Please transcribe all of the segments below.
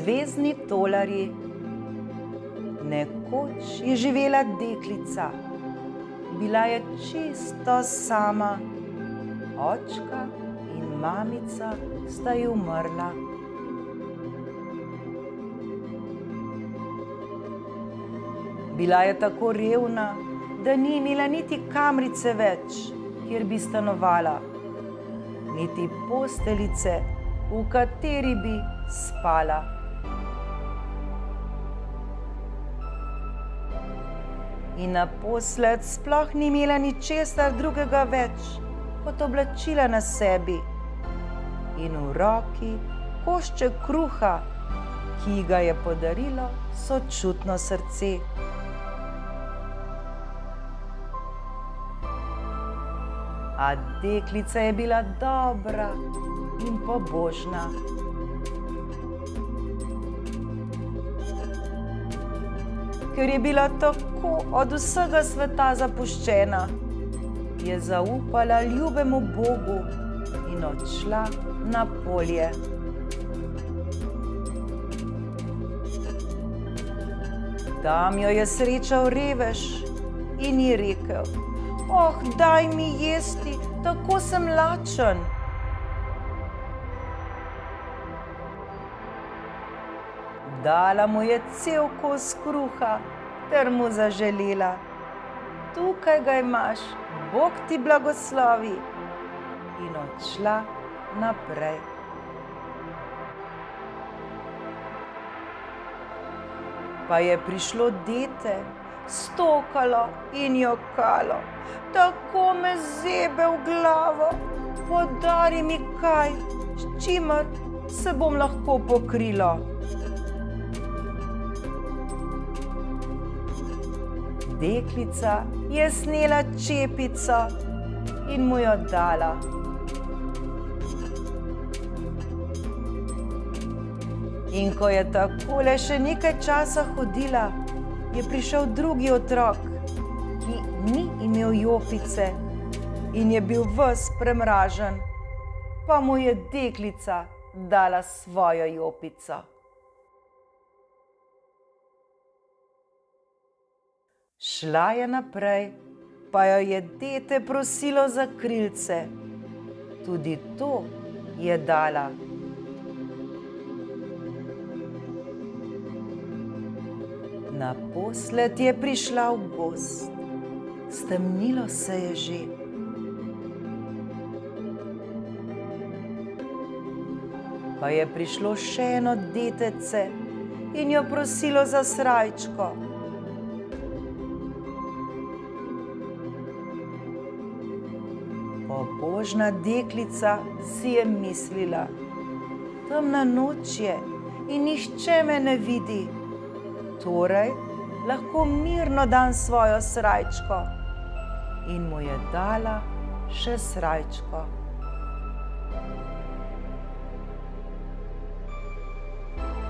Zvezdni tolarji. Nekoč je živela deklica. Bila je čisto sama. Očka in mamica sta ji umrla. Bila je tako revna, da ni imela niti kamrice več, kjer bi stanovala, niti posteljice, v kateri bi spala. In naposled sploh ni imela ničesar drugega več kot oblačila na sebi in v roki košček kruha, ki ga je podarilo sočutno srce. A deklica je bila dobra in pobožna. Ker je bila tako od vsega sveta zapuščena, je zaupala ljubemu Bogu in odšla na polje. Tam jo je srečal revež in ji rekel: "Oh, daj mi jesti, tako sem lačen." Dala mu je cel kos kruha ter mu zaželela: "Tukaj ga imaš, Bog ti blagoslovi." In odšla naprej. Pa je prišlo dete, stokalo in jokalo: "Tako me zebe v glavo, podari mi kaj, s čimer se bom lahko pokrilo." Deklica je snela čepico in mu jo dala. In ko je takole še nekaj časa hodila, je prišel drugi otrok, ki ni imel jopice in je bil ves premražen, pa mu je deklica dala svojo jopico. Šla je naprej, pa jo je dete prosilo za krilce. Tudi to je dala. Naposled je prišla v gozd. Stemnilo se je že. Pa je prišlo še eno detece in jo prosilo za srajčko. Pobožna deklica si je mislila: "Temna noč je in nihče me ne vidi. Torej, lahko mirno dam svojo srajčko." In mu je dala še srajčko.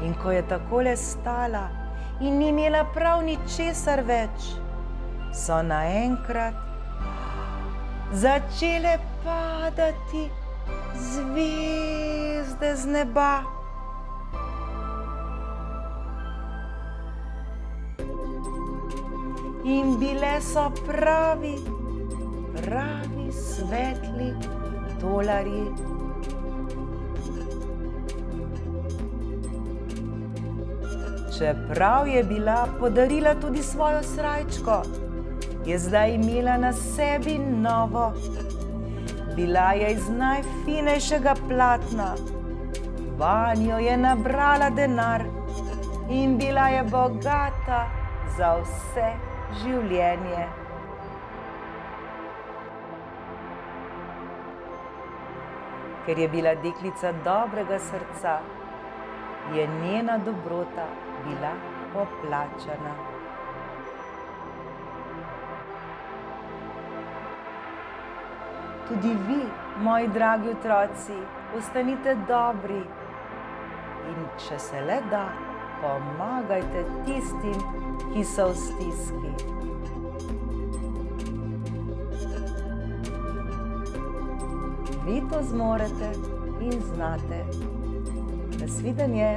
In ko je takole stala in ni imela prav ničesar več, so naenkrat začele padati zvezde z neba. In bile so pravi svetli tolarji. Čeprav je bila podarila tudi svojo srajčko, je zdaj imela na sebi novo. Bila je iz najfinejšega platna, vanjo je nabrala denar in bila je bogata za vse življenje. Ker je bila deklica dobrega srca, je njena dobrota bila poplačana. Tudi vi, moji dragi otroci, ostanite dobri in če se le da, pomagajte tistim, ki so v stiski. Vi to zmorete in znate. Nasvidenje!